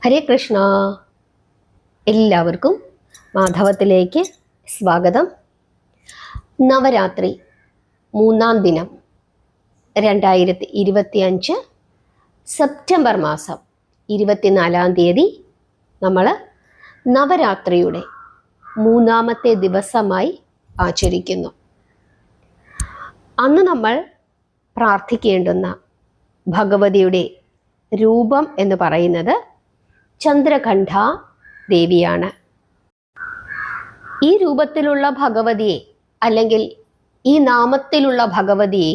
ഹരേ കൃഷ്ണ. എല്ലാവർക്കും മാധവത്തിലേക്ക് സ്വാഗതം. നവരാത്രി 3-ാം ദിനം 2025 സെപ്റ്റംബർ മാസം 24-ാം തീയതി നമ്മൾ നവരാത്രിയുടെ 3-ാമത്തെ ദിവസമായി ആചരിക്കുന്നു. അന്ന് നമ്മൾ പ്രാർത്ഥിക്കേണ്ടുന്ന ഭഗവതിയുടെ രൂപം എന്ന് പറയുന്നത് ചന്ദ്രഘണ്ഠ ദേവിയാണ്. ഈ രൂപത്തിലുള്ള ഭഗവതിയെ അല്ലെങ്കിൽ ഈ നാമത്തിലുള്ള ഭഗവതിയെ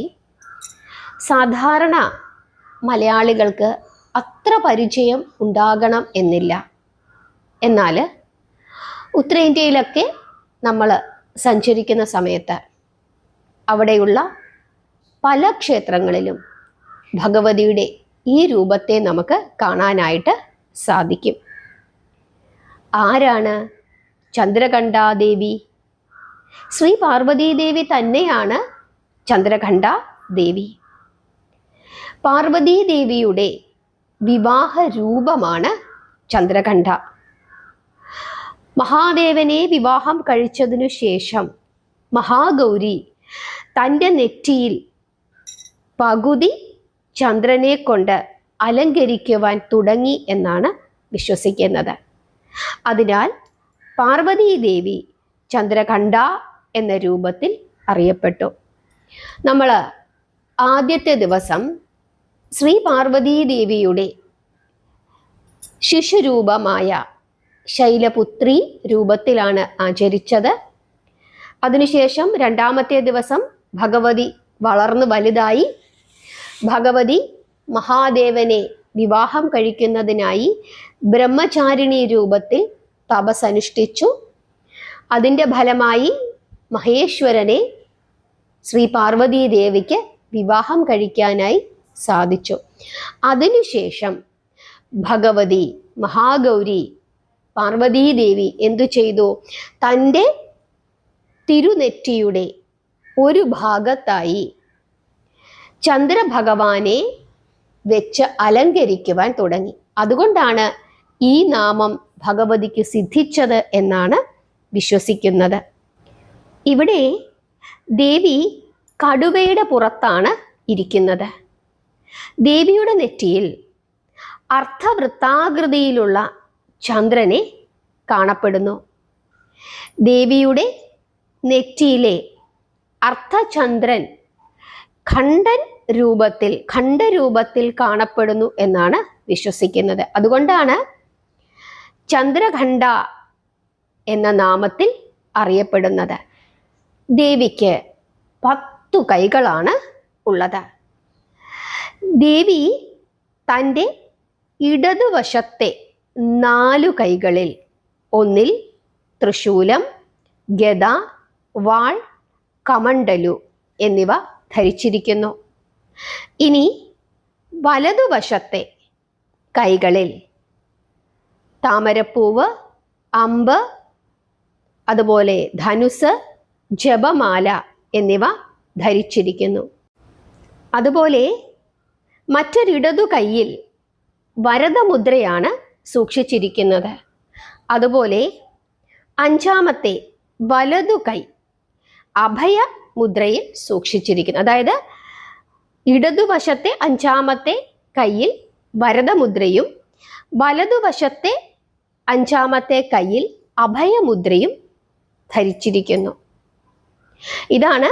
സാധാരണ മലയാളികൾക്ക് അത്ര പരിചയം ഉണ്ടാകണം എന്നില്ല. എന്നാൽ ഉത്തരേന്ത്യയിലൊക്കെ നമ്മൾ സഞ്ചരിക്കുന്ന സമയത്ത് അവിടെയുള്ള പല ക്ഷേത്രങ്ങളിലും ഭഗവതിയുടെ ഈ രൂപത്തെ നമുക്ക് കാണാനായിട്ട് സാധിക്കും. ആരാണ് ചന്ദ്രഘണ്ഠാദേവി? ശ്രീ പാർവതീദേവി തന്നെയാണ് ചന്ദ്രഘണ്ഠാദേവി. പാർവതീദേവിയുടെ വിവാഹ രൂപമാണ് ചന്ദ്രഘണ്ഠ. മഹാദേവനെ വിവാഹം കഴിച്ചതിനു ശേഷം മഹാഗൗരി തൻ്റെ നെറ്റിയിൽ പകുതി ചന്ദ്രനെ കൊണ്ട് അലങ്കരിക്കുവാൻ തുടങ്ങി എന്നാണ് വിശ്വസിക്കുന്നത്. അതിനാൽ പാർവതീദേവി ചന്ദ്രഘണ്ഠ എന്ന രൂപത്തിൽ അറിയപ്പെട്ടു. നമ്മൾ ആദ്യത്തെ ദിവസം ശ്രീ പാർവതീദേവിയുടെ ശിശുരൂപമായ ശൈലപുത്രി രൂപത്തിലാണ് ആചരിച്ചത്. അതിനുശേഷം 2-ാമത്തെ ദിവസം ഭഗവതി വളർന്നു വലുതായി. ഭഗവതി മഹാദേവനെ വിവാഹം കഴിക്കുന്നതിനായി ബ്രഹ്മചാരിണി രൂപത്തിൽ തപസ്സനുഷ്ഠിച്ചു. അതിൻ്റെ ഫലമായി മഹേശ്വരനെ ശ്രീ പാർവതീദേവിക്ക് വിവാഹം കഴിക്കാനായി സാധിച്ചു. അതിനുശേഷം ഭഗവതി മഹാഗൗരി പാർവതീദേവി എന്തു ചെയ്തു? തൻ്റെ തിരുനെറ്റിയുടെ ഒരു ഭാഗത്തായി ചന്ദ്രഭഗവാനെ വെച്ച് അലങ്കരിക്കുവാൻ തുടങ്ങി. അതുകൊണ്ടാണ് ഈ നാമം ഭഗവതിക്ക് സിദ്ധിച്ചത് എന്നാണ് വിശ്വസിക്കുന്നത്. ഇവിടെ ദേവി കടുവയുടെ പുറത്താണ് ഇരിക്കുന്നത്. ദേവിയുടെ നെറ്റിയിൽ അർദ്ധവൃത്താകൃതിയിലുള്ള ചന്ദ്രനെ കാണപ്പെടുന്നു. ദേവിയുടെ നെറ്റിയിലെ അർദ്ധചന്ദ്രൻ ഖണ്ഡരൂപത്തിൽ കാണപ്പെടുന്നു എന്നാണ് വിശ്വസിക്കുന്നത്. അതുകൊണ്ടാണ് ചന്ദ്രഘണ്ഠ എന്ന നാമത്തിൽ അറിയപ്പെടുന്നത്. ദേവിക്ക് 10 കൈകളാണ് ഉള്ളത്. ദേവി തൻ്റെ ഇടതുവശത്തെ 4 കൈകളിൽ ഒന്നിൽ ത്രിശൂലം, ഗദ, വാൾ, കമണ്ഡലു എന്നിവ ധരിച്ചിരിക്കുന്നു. ഇനി വലതുവശത്തെ കൈകളിൽ താമരപ്പൂവ്, അമ്പ്, അതുപോലെ ധനുസ്, ജപമാല എന്നിവ ധരിച്ചിരിക്കുന്നു. അതുപോലെ മറ്റൊരിടതു കൈയിൽ വരദമുദ്രയാണ് സൂക്ഷിച്ചിരിക്കുന്നത്. അതുപോലെ 5-ാമത്തെ വലതു കൈ അഭയ മുദ്രയിൽ സൂക്ഷിച്ചിരിക്കുന്നു. അതായത് ഇടതുവശത്തെ 5-ാമത്തെ കൈയിൽ വരദമുദ്രയും വലതുവശത്തെ 5-ാമത്തെ കൈയിൽ അഭയമുദ്രയും ധരിച്ചിരിക്കുന്നു. ഇതാണ്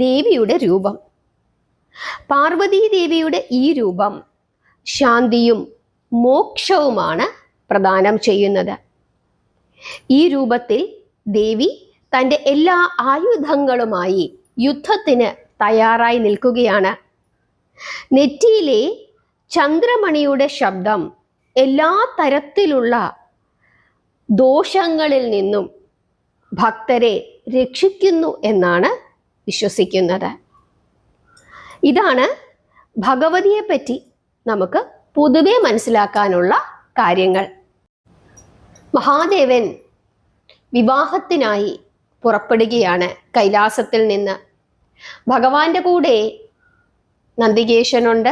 ദേവിയുടെ രൂപം. പാർവതീദേവിയുടെ ഈ രൂപം ശാന്തിയും മോക്ഷവുമാണ് പ്രദാനം ചെയ്യുന്നത്. ഈ രൂപത്തിൽ ദേവി തൻ്റെ എല്ലാ ആയുധങ്ങളുമായി യുദ്ധത്തിന് തയ്യാറായി നിൽക്കുകയാണ്. നെറ്റിയിലെ ചന്ദ്രമണിയുടെ ശബ്ദം എല്ലാ തരത്തിലുള്ള ദോഷങ്ങളിൽ നിന്നും ഭക്തരെ രക്ഷിക്കുന്നു എന്നാണ് വിശ്വസിക്കുന്നത്. ഇതാണ് ഭഗവതിയെപ്പറ്റി നമുക്ക് പൊതുവെ മനസ്സിലാക്കാനുള്ള കാര്യങ്ങൾ. മഹാദേവൻ വിവാഹത്തിനായി പുറപ്പെടുകയാണ് കൈലാസത്തിൽ നിന്ന്. ഭഗവാന്റെ കൂടെ നന്ദികേശനുണ്ട്,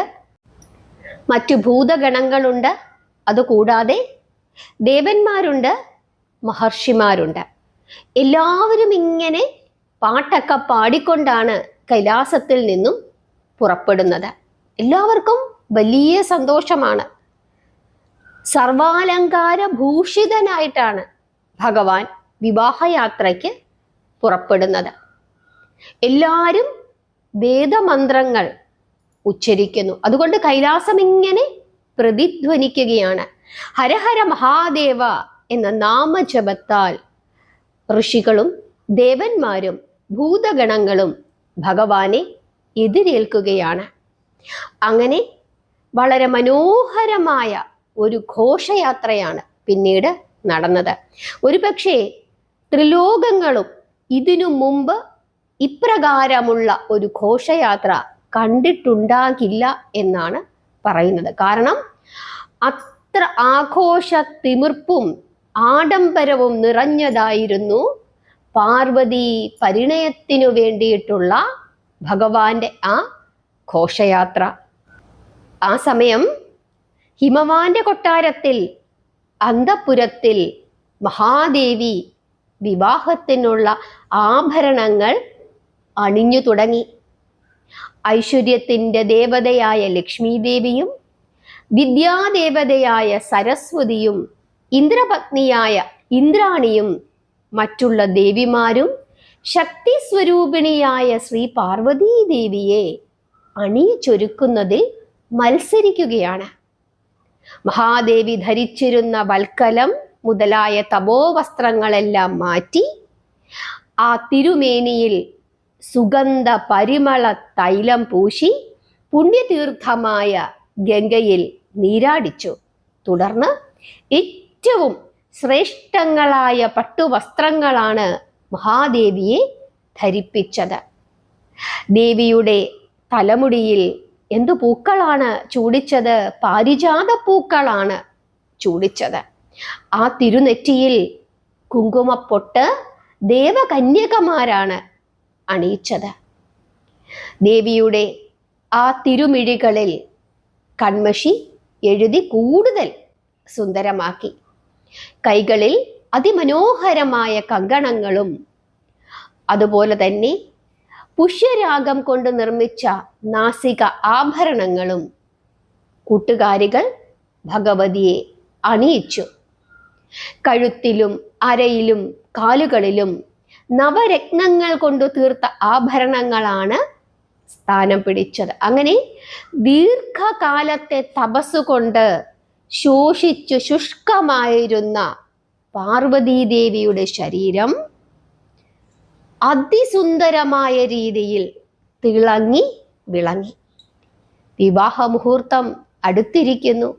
മറ്റു ഭൂതഗണങ്ങളുണ്ട്, അതുകൂടാതെ ദേവന്മാരുണ്ട്, മഹർഷിമാരുണ്ട്. എല്ലാവരും ഇങ്ങനെ പാട്ടൊക്കെ പാടിക്കൊണ്ടാണ് കൈലാസത്തിൽ നിന്നും പുറപ്പെടുന്നത്. എല്ലാവർക്കും വലിയ സന്തോഷമാണ്. സർവാലങ്കാര ഭൂഷിതനായിട്ടാണ് ഭഗവാൻ വിവാഹയാത്രയ്ക്ക് പുറപ്പെടുന്നത്. എല്ലാവരും വേദമന്ത്രങ്ങൾ ഉച്ചരിക്കുന്നു. അതുകൊണ്ട് കൈലാസം ഇങ്ങനെ പ്രതിധ്വനിക്കുകയാണ്. ഹരഹര മഹാദേവ എന്ന നാമജപത്താൽ ഋഷികളും ദേവന്മാരും ഭൂതഗണങ്ങളും ഭഗവാനെ എതിരേൽക്കുകയാണ്. അങ്ങനെ വളരെ മനോഹരമായ ഒരു ഘോഷയാത്രയാണ് പിന്നീട് നടന്നത്. ഒരുപക്ഷെ ത്രിലോകങ്ങളും ഇതിനു മുമ്പ് ഇപ്രകാരമുള്ള ഒരു ഘോഷയാത്ര കണ്ടിട്ടുണ്ടാകില്ല എന്നാണ് പറയുന്നത്. കാരണം അത്ര ആഘോഷ തിമിർപ്പും ആഡംബരവും നിറഞ്ഞതായിരുന്നു പാർവതി പരിണയത്തിനു വേണ്ടിയിട്ടുള്ള ഭഗവാന്റെ ആ ഘോഷയാത്ര. ആ സമയം ഹിമവാന്റെ കൊട്ടാരത്തിൽ അന്തഃപുരത്തിൽ മഹാദേവി വിവാഹത്തിനുള്ള ആഭരണങ്ങൾ അണിഞ്ഞു തുടങ്ങി. ഐശ്വര്യത്തിൻ്റെ ദേവതയായ ലക്ഷ്മി ദേവിയും വിദ്യാദേവതയായ സരസ്വതിയും ഇന്ദ്രപത്നിയായ ഇന്ദ്രാണിയും മറ്റുള്ള ദേവിമാരും ശക്തി സ്വരൂപിണിയായ ശ്രീ പാർവതീ ദേവിയെ അണിയിച്ചൊരുക്കുന്നതിൽ മത്സരിക്കുകയാണ്. മഹാദേവി ധരിച്ചിരുന്ന വൽക്കലം മുതലായ തപോവസ്ത്രങ്ങളെല്ലാം മാറ്റി ആ തിരുമേനിയിൽ സുഗന്ധ പരിമള തൈലം പൂശി പുണ്യതീർത്ഥമായ ഗംഗയിൽ നീരാടിച്ചു. തുടർന്ന് ഏറ്റവും ശ്രേഷ്ഠങ്ങളായ പട്ടുവസ്ത്രങ്ങളാണ് മഹാദേവിയെ ധരിപ്പിച്ചത്. ദേവിയുടെ തലമുടിയിൽ എന്തു പൂക്കളാണ് ചൂടിച്ചത്? പാരിജാത പൂക്കളാണ് ചൂടിച്ചത്. ആ തിരുനെറ്റിയിൽ കുങ്കുമപ്പൊട്ട് ദേവകന്യകമാരാണ് അണിയിച്ചത്. ദേവിയുടെ ആ തിരുമിഴികളിൽ കൺമഷി എഴുതി കൂടുതൽ സുന്ദരമാക്കി. കൈകളിൽ അതിമനോഹരമായ കങ്കണങ്ങളും അതുപോലെ തന്നെ പുഷ്യരാഗം കൊണ്ട് നിർമ്മിച്ച നാസിക ആഭരണങ്ങളും കൂട്ടുകാരികൾ ഭഗവതിയെ അണിയിച്ചു. കഴുത്തിലും അരയിലും കാലുകളിലും നവരത്നങ്ങൾ കൊണ്ട് തീർത്ത ആഭരണങ്ങളാണ് സ്ഥാനം പിടിച്ചത്. അങ്ങനെ ദീർഘകാലത്തെ തപസ്സുകൊണ്ട് ശോഷിച്ചു ശുഷ്കമായിരുന്ന പാർവതീദേവിയുടെ ശരീരം അതിസുന്ദരമായ രീതിയിൽ തിളങ്ങി വിളങ്ങി. വിവാഹ മുഹൂർത്തം അടുത്തിരിക്കുന്നു.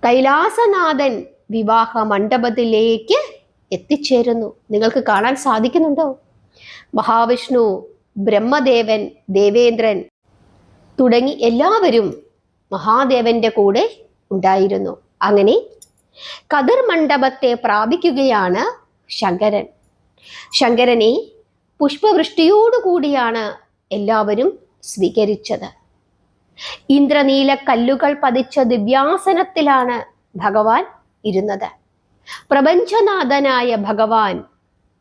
കൈലാസനാഥൻ വിവാഹ മണ്ഡപത്തിലേക്ക് എത്തിച്ചേരുന്നു. നിങ്ങൾക്ക് കാണാൻ സാധിക്കുന്നുണ്ടോ? മഹാവിഷ്ണു, ബ്രഹ്മദേവൻ, ദേവേന്ദ്രൻ തുടങ്ങി എല്ലാവരും മഹാദേവന്റെ കൂടെ ഉണ്ടായിരുന്നു. അങ്ങനെ കതിർ മണ്ഡപത്തെ പ്രാപിക്കുകയാണ് ശങ്കരൻ. ശങ്കരനെ പുഷ്പവൃഷ്ടിയോടുകൂടിയാണ് എല്ലാവരും സ്വീകരിച്ചത്. ഇന്ദ്രനീല കല്ലുകൾ പതിച്ച ദിവ്യാസനത്തിലാണ് ഭഗവാൻ ഇരുന്നത്. പ്രപഞ്ചനാഥനായ ഭഗവാൻ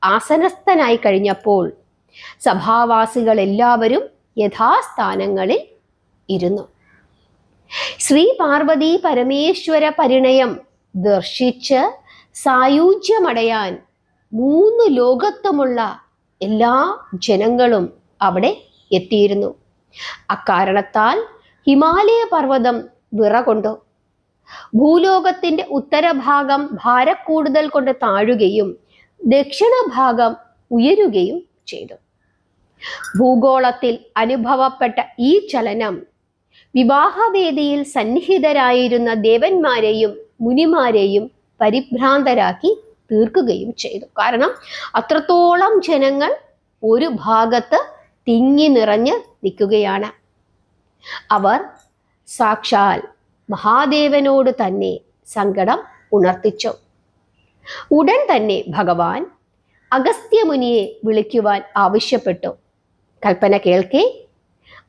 ആസനസ്ഥനായി കഴിഞ്ഞപ്പോൾ സഭാവാസികൾ എല്ലാവരും യഥാസ്ഥാനങ്ങളിൽ ഇരുന്നു. ശ്രീ പാർവതി പരമേശ്വര പരിണയം ദർശിച്ച് സായുജ്യമടയാൻ 3 ലോകത്തുമുള്ള എല്ലാ ജനങ്ങളും അവിടെ എത്തിയിരുന്നു. അക്കാരണത്താൽ ഹിമാലയ പർവ്വതം വിറകൊണ്ടു. ഭൂലോകത്തിന്റെ ഉത്തരഭാഗം ഭാരക്കൂടുതൽ കൊണ്ട് താഴുകയും ദക്ഷിണഭാഗം ഉയരുകയും ചെയ്തു. ഭൂഗോളത്തിൽ അനുഭവപ്പെട്ട ഈ ചലനം വിവാഹവേദിയിൽ സന്നിഹിതരായിരുന്ന ദേവന്മാരെയും മുനിമാരെയും പരിഭ്രാന്തരാക്കി തീർക്കുകയും ചെയ്തു. കാരണം അത്രത്തോളം ജനങ്ങൾ ഒരു ഭാഗത്ത് തിങ്ങി നിറഞ്ഞ് നിൽക്കുകയാണ്. അവർ സാക്ഷാൽ മഹാദേവനോട് തന്നെ സങ്കടം ഉണർത്തിച്ചു. ഉടൻ തന്നെ ഭഗവാൻ അഗസ്ത്യമുനിയെ വിളിക്കുവാൻ ആവശ്യപ്പെട്ടു. കൽപ്പന കേൾക്കെ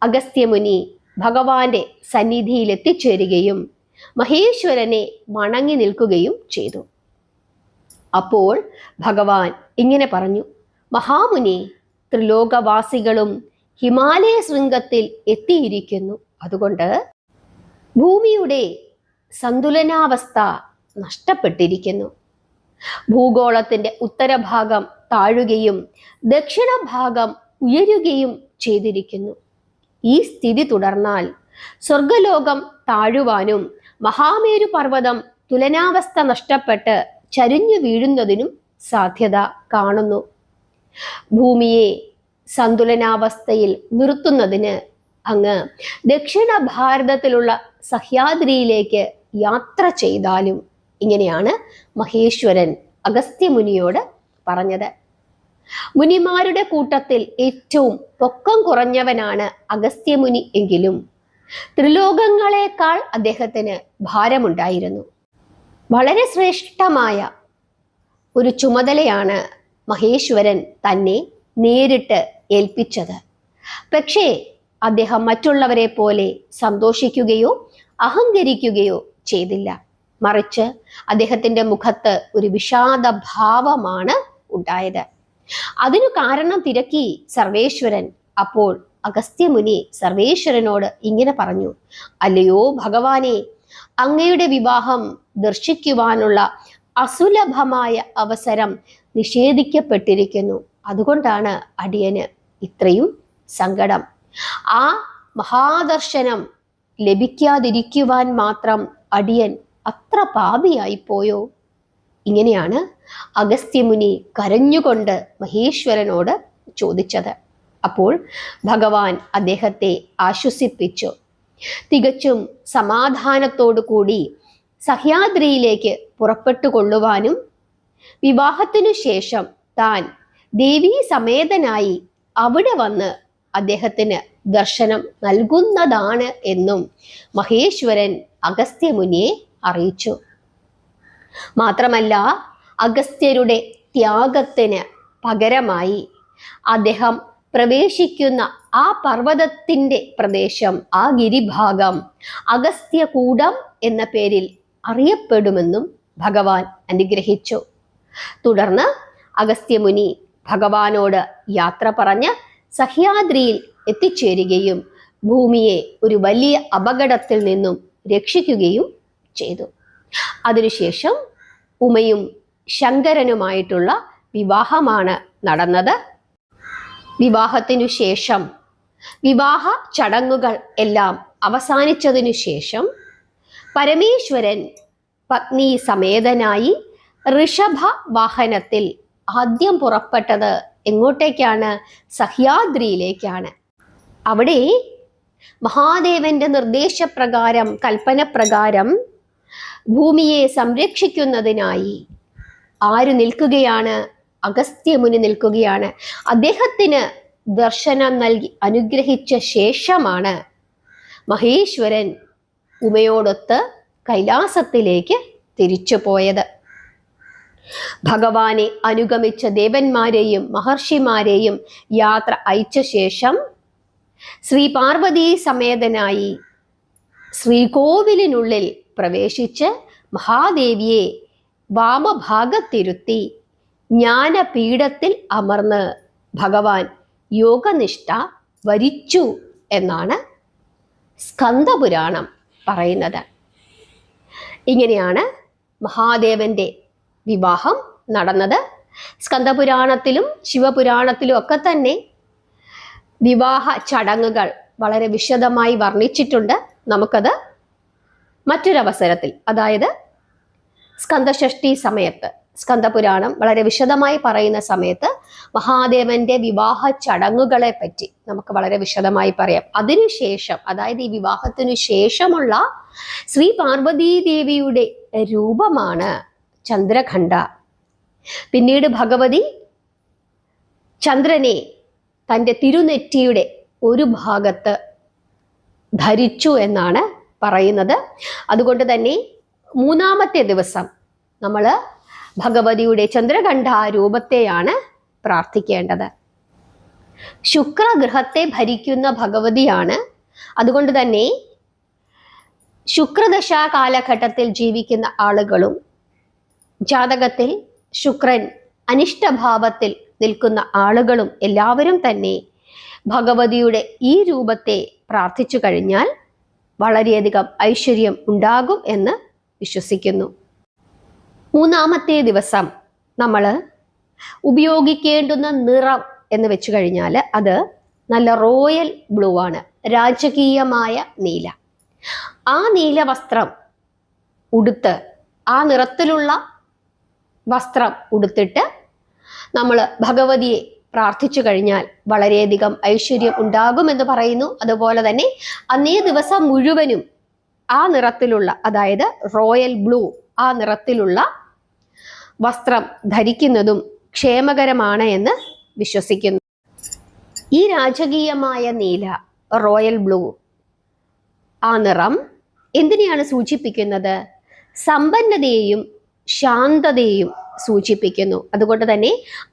അഗസ്ത്യമുനി ഭഗവാന്റെ സന്നിധിയിൽ എത്തിച്ചേരുകയും മഹേശ്വരനെ വണങ്ങി നിൽക്കുകയും ചെയ്തു. അപ്പോൾ ഭഗവാൻ ഇങ്ങനെ പറഞ്ഞു: മഹാമുനി, ത്രിലോകവാസികളും ഹിമാലയ ശൃംഗത്തിൽ എത്തിയിരിക്കുന്നു. അതുകൊണ്ട് ഭൂമിയുടെ സന്തുലനാവസ്ഥ നഷ്ടപ്പെട്ടിരിക്കുന്നു. ഭൂഗോളത്തിന്റെ ഉത്തരഭാഗം താഴുകയും ദക്ഷിണഭാഗം ഉയരുകയും ചെയ്തിരിക്കുന്നു. ഈ സ്ഥിതി തുടർന്നാൽ സ്വർഗലോകം താഴുവാനും മഹാമേരു പർവ്വതം തുലനാവസ്ഥ നഷ്ടപ്പെട്ട് ചരിഞ്ഞു വീഴുന്നതിനും സാധ്യത കാണുന്നു. ഭൂമിയെ സന്തുലനാവസ്ഥയിൽ നിർത്തുന്നതിന് അങ്ങ് ദക്ഷിണ ഭാരതത്തിലുള്ള സഹ്യാദ്രിയിലേക്ക് യാത്ര ചെയ്താലും. ഇങ്ങനെയാണ് മഹേശ്വരൻ അഗസ്ത്യമുനിയോട് പറഞ്ഞത്. മുനിമാരുടെ കൂട്ടത്തിൽ ഏറ്റവും പൊക്കം കുറഞ്ഞവനാണ് അഗസ്ത്യമുനി എങ്കിലും ത്രിലോകങ്ങളെക്കാൾ അദ്ദേഹത്തിന് ഭാരമുണ്ടായിരുന്നു. വളരെ ശ്രേഷ്ഠമായ ഒരു ചുമതലയാണ് മഹേശ്വരൻ തന്നെ നേരിട്ട് ഏൽപ്പിച്ചത്. പക്ഷേ അദ്ദേഹം മറ്റുള്ളവരെ പോലെ സന്തോഷിക്കുകയോ അഹങ്കരിക്കുകയോ ചെയ്തില്ല. മറിച്ച് അദ്ദേഹത്തിന്റെ മുഖത്ത് ഒരു വിഷാദ ഭാവമാണ് ഉണ്ടായത്. അതിനു കാരണം തിരക്കി സർവേശ്വരൻ. അപ്പോൾ അഗസ്ത്യമുനി സർവേശ്വരനോട് ഇങ്ങനെ പറഞ്ഞു: അല്ലയോ ഭഗവാനെ, അങ്ങയുടെ വിവാഹം ദർശിക്കുവാനുള്ള അസുലഭമായ അവസരം നിഷേധിക്കപ്പെട്ടിരിക്കുന്നു. അതുകൊണ്ടാണ് അടിയന് ഇത്രയും സങ്കടം. ആ മഹാദർശനം ലഭിക്കാതിരിക്കുവാൻ മാത്രം അടിയൻ അത്ര പാപിയായിപ്പോയോ? ഇങ്ങനെയാണ് അഗസ്ത്യമുനി കരഞ്ഞുകൊണ്ട് മഹേശ്വരനോട് ചോദിച്ചത്. അപ്പോൾ ഭഗവാൻ അദ്ദേഹത്തെ ആശ്വസിപ്പിച്ചു. തികച്ചും സമാധാനത്തോടു കൂടി സഹ്യാദ്രിയിലേക്ക് പുറപ്പെട്ടുകൊള്ളുവാനും വിവാഹത്തിനു ശേഷം താൻ ദേവീ സമേതനായി അവിടെ വന്ന് അദ്ദേഹത്തിന് ദർശനം നൽകുന്നതാണ് എന്നും മഹേശ്വരൻ അഗസ്ത്യമുനിയെ അറിയിച്ചു. മാത്രമല്ല, അഗസ്ത്യരുടെ ത്യാഗത്തിന് പകരമായി അദ്ദേഹം പ്രവേശിക്കുന്ന ആ പർവ്വതത്തിന്റെ പ്രദേശം, ആ ഗിരിഭാഗം അഗസ്ത്യകൂടം എന്ന പേരിൽ അറിയപ്പെടുമെന്നും ഭഗവാൻ അനുഗ്രഹിച്ചു. തുടർന്ന് അഗസ്ത്യമുനി ഭഗവാനോട് യാത്ര പറഞ്ഞ് സഹ്യാദ്രിയിൽ എത്തിച്ചേരുകയും ഭൂമിയെ ഒരു വലിയ അപകടത്തിൽ നിന്നും രക്ഷിക്കുകയും ചെയ്തു. അതിനുശേഷം ഉമയും ശങ്കരനുമായിട്ടുള്ള വിവാഹമാണ് നടന്നത്. വിവാഹത്തിനു ശേഷം വിവാഹ ചടങ്ങുകൾ എല്ലാം അവസാനിച്ചതിനു ശേഷം പരമേശ്വരൻ പത്നി സമേതനായി ഋഷഭ വാഹനത്തിൽ ആദ്യം പുറപ്പെട്ടത് എങ്ങോട്ടേക്കാണ്? സഹ്യാദ്രിയിലേക്കാണ്. അവിടെ മഹാദേവന്റെ നിർദ്ദേശപ്രകാരം, കൽപ്പനപ്രകാരം ഭൂമിയെ സംരക്ഷിക്കുന്നതിനായി ആര് നിൽക്കുകയാണ്? അഗസ്ത്യമുനി നിൽക്കുകയാണ്. അദ്ദേഹത്തിന് ദർശനം നൽകി അനുഗ്രഹിച്ച ശേഷമാണ് മഹേശ്വരൻ ഉമയോടൊത്ത് കൈലാസത്തിലേക്ക് തിരിച്ചു പോയത്. ഭഗവാനെ അനുഗമിച്ച ദേവന്മാരെയും മഹർഷിമാരെയും യാത്ര അയച്ച ശേഷം ശ്രീ പാർവതീ സമേതനായി ശ്രീകോവിലിനുള്ളിൽ പ്രവേശിച്ച് മഹാദേവിയെ വാമഭാഗത്തിരുത്തി ജ്ഞാനപീഠത്തിൽ അമർന്ന് ഭഗവാൻ യോഗനിഷ്ഠ വരിച്ചു എന്നാണ് സ്കന്ദപുരാണം പറയുന്നത്. ഇങ്ങനെയാണ് മഹാദേവന്റെ വിവാഹം നടന്നത്. സ്കന്ദപുരാണത്തിലും ശിവപുരാണത്തിലും ഒക്കെ തന്നെ വിവാഹ ചടങ്ങുകൾ വളരെ വിശദമായി വർണ്ണിച്ചിട്ടുണ്ട്. നമുക്കത് മറ്റൊരവസരത്തിൽ, അതായത് സ്കന്ദഷഷ്ഠി സമയത്ത്, സ്കന്ദപുരാണം വളരെ വിശദമായി പറയുന്ന സമയത്ത് മഹാദേവന്റെ വിവാഹ ചടങ്ങുകളെ പറ്റി നമുക്ക് വളരെ വിശദമായി പറയാം. അതിനുശേഷം, അതായത് ഈ വിവാഹത്തിനു ശേഷമുള്ള ശ്രീ പാർവതീ ദേവിയുടെ രൂപമാണ് ചന്ദ്രഘണ്ഠ. പിന്നീട് ഭഗവതി ചന്ദ്രനെ തൻ്റെ തിരുനെറ്റിയുടെ ഒരു ഭാഗത്ത് ധരിച്ചു എന്നാണ് പറയുന്നത്. അതുകൊണ്ട് തന്നെ മൂന്നാമത്തെ ദിവസം നമ്മൾ ഭഗവതിയുടെ ചന്ദ്രഘണ്ഠ രൂപത്തെയാണ് പ്രാർത്ഥിക്കേണ്ടത്. ശുക്രഗ്രഹത്തെ ഭരിക്കുന്ന ഭഗവതിയാണ്. അതുകൊണ്ട് തന്നെ ശുക്രദശ കാലഘട്ടത്തിൽ ജീവിക്കുന്ന ആളുകളും ജാതകത്തിൽ ശുക്രൻ അനിഷ്ടഭാവത്തിൽ നിൽക്കുന്ന ആളുകളും എല്ലാവരും തന്നെ ഭഗവതിയുടെ ഈ രൂപത്തെ പ്രാർത്ഥിച്ചു കഴിഞ്ഞാൽ വളരെയധികം ഐശ്വര്യം ഉണ്ടാകും എന്ന് വിശ്വസിക്കുന്നു. മൂന്നാമത്തെ ദിവസം നമ്മൾ ഉപയോഗിക്കേണ്ടുന്ന നിറം എന്ന് വെച്ചു കഴിഞ്ഞാൽ അത് നല്ല റോയൽ ബ്ലൂ ആണ്, രാജകീയമായ നീല. ആ നീല വസ്ത്രം ഉടുത്ത്, ആ നിറത്തിലുള്ള വസ്ത്രം ഉടുത്തിട്ട് നമ്മൾ ഭഗവതിയെ പ്രാർത്ഥിച്ചു കഴിഞ്ഞാൽ വളരെയധികം ഐശ്വര്യം ഉണ്ടാകുമെന്ന് പറയുന്നു. അതുപോലെ തന്നെ അന്നേ ദിവസം മുഴുവനും ആ നിറത്തിലുള്ള, അതായത് റോയൽ ബ്ലൂ, ആ നിറത്തിലുള്ള വസ്ത്രം ധരിക്കുന്നതും ക്ഷേമകരമാണ് എന്ന് വിശ്വസിക്കുന്നു. ഈ രാജകീയമായ നീല, റോയൽ ബ്ലൂ, ആ നിറം എന്തിനെയാണ് സൂചിപ്പിക്കുന്നത്? സമ്പന്നതയെയും ശാന്തതയെയും സൂചിപ്പിക്കുന്നു. അതുകൊണ്ട് തന്നെ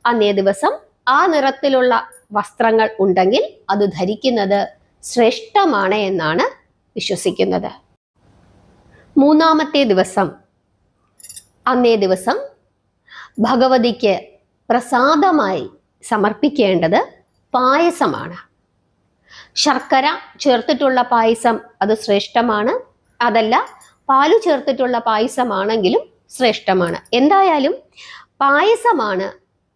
അന്നേ ദിവസം ആ നിറത്തിലുള്ള വസ്ത്രങ്ങൾ ഉണ്ടെങ്കിൽ അത് ധരിക്കുന്നത് ശ്രേഷ്ഠമാണ് എന്നാണ് വിശ്വസിക്കുന്നത്. മൂന്നാമത്തെ ദിവസം, അന്നേ ദിവസം ഭഗവതിക്ക് പ്രസാദമായി സമർപ്പിക്കേണ്ടത് പായസമാണ്. ശർക്കര ചേർത്തിട്ടുള്ള പായസം അത് ശ്രേഷ്ഠമാണ്. അതല്ല, പാല് ചേർത്തിട്ടുള്ള പായസമാണെങ്കിലും ശ്രേഷ്ഠമാണ്. എന്തായാലും പായസമാണ്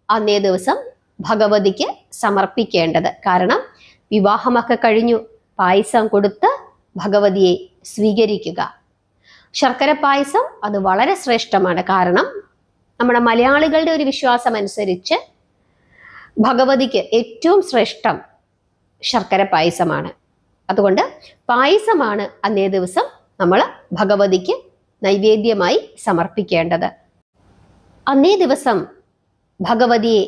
അന്നേ ദിവസം ഭഗവതിക്ക് സമർപ്പിക്കേണ്ടത്. കാരണം വിവാഹമൊക്കെ കഴിഞ്ഞു, പായസം കൊടുത്ത് ഭഗവതിയെ സ്വീകരിക്കുക. ശർക്കര പായസം അത് വളരെ ശ്രേഷ്ഠമാണ്. കാരണം നമ്മുടെ മലയാളികളുടെ ഒരു വിശ്വാസം അനുസരിച്ച് ഭഗവതിക്ക് ഏറ്റവും ശ്രേഷ്ഠം ശർക്കര പായസമാണ്. അതുകൊണ്ട് പായസമാണ് അന്നേ ദിവസം നമ്മൾ ഭഗവതിക്ക് നൈവേദ്യമായി സമർപ്പിക്കേണ്ടത്. അന്നേ ദിവസം ഭഗവതിയെ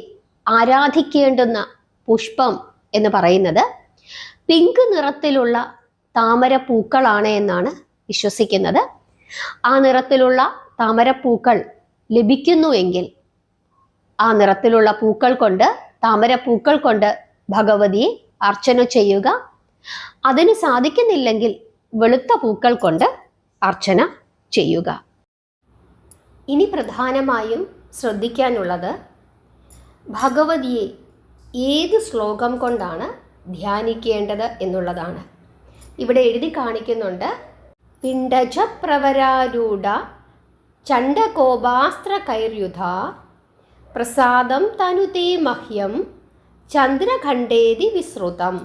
ആരാധിക്കേണ്ടുന്ന പുഷ്പം എന്ന് പറയുന്നത് പിങ്ക് നിറത്തിലുള്ള താമരപ്പൂക്കളാണ് എന്നാണ് വിശ്വസിക്കുന്നത്. ആ നിറത്തിലുള്ള താമരപ്പൂക്കൾ ലഭിക്കുന്നുവെങ്കിൽ ആ നിറത്തിലുള്ള പൂക്കൾ കൊണ്ട്, താമരപ്പൂക്കൾ കൊണ്ട് ഭഗവതിയെ അർച്ചന ചെയ്യുക. അതിന് സാധിക്കുന്നില്ലെങ്കിൽ വെളുത്ത പൂക്കൾ കൊണ്ട് അർച്ചന ചെയ്യുക. ഇനി പ്രധാനമായും ശ്രദ്ധിക്കാനുള്ളത് ഭഗവതിയെ ഏത് ശ്ലോകം കൊണ്ടാണ് ധ്യാനിക്കേണ്ടത് എന്നുള്ളതാണ്. ഇവിടെ എഴുതി കാണിക്കുന്നുണ്ട്. പിണ്ടജ പ്രവരാരൂഢ ചണ്ഡകോപാസ്ത്ര കൈര്യുധ പ്രസാദം തനുതേ മഹ്യം ചന്ദ്രഖണ്ഡേതി വിസ്തൃതം.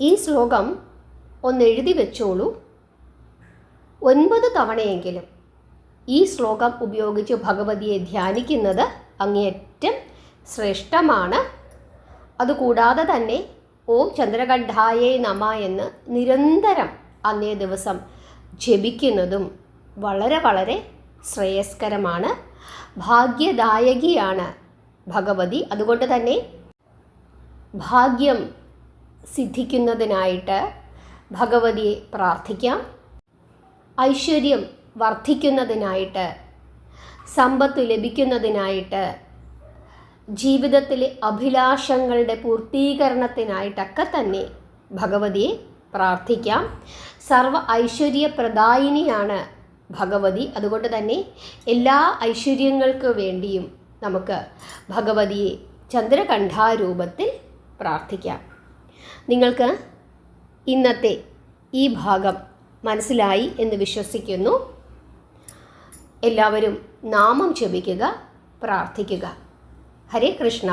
ഈ ശ്ലോകം ഒന്ന് എഴുതി വെച്ചോളൂ. 9 തവണയെങ്കിലും ഈ ശ്ലോകം ഉപയോഗിച്ച് ഭഗവതിയെ ധ്യാനിക്കുന്നത് അങ്ങേയറ്റം ശ്രേഷ്ഠമാണ്. അതുകൂടാതെ തന്നെ ഓം ചന്ദ്രകണ്ഠായേ നമ എന്ന് നിരന്തരം അന്നേ ദിവസം ജപിക്കുന്നതും വളരെ വളരെ ശ്രേയസ്കരമാണ്. ഭാഗ്യദായകിയാണ് ഭഗവതി. അതുകൊണ്ട് തന്നെ ഭാഗ്യം സിദ്ധിക്കുന്നതിനായിട്ട് ഭഗവതിയെ പ്രാർത്ഥിക്കാം. ഐശ്വര്യം വർദ്ധിക്കുന്നതിനായിട്ട്, സമ്പത്ത് ലഭിക്കുന്നതിനായിട്ട്, ജീവിതത്തിലെ അഭിലാഷങ്ങളുടെ പൂർത്തീകരണത്തിനായിട്ടൊക്കെ തന്നെ ഭഗവതിയെ പ്രാർത്ഥിക്കാം. സർവ ഐശ്വര്യപ്രദായിനിയാണ് ഭഗവതി. അതുകൊണ്ട് തന്നെ എല്ലാ ഐശ്വര്യങ്ങൾക്ക് വേണ്ടിയും നമുക്ക് ഭഗവതിയെ ചന്ദ്രകണ്ഠാരൂപത്തിൽ പ്രാർത്ഥിക്കാം. നിങ്ങൾക്ക് ഇന്നത്തെ ഈ ഭാഗം മനസ്സിലായി എന്ന് വിശ്വസിക്കുന്നു. എല്ലാവരും നാമം ജപിക്കുക, പ്രാർത്ഥിക്കുക. ഹരേ കൃഷ്ണ.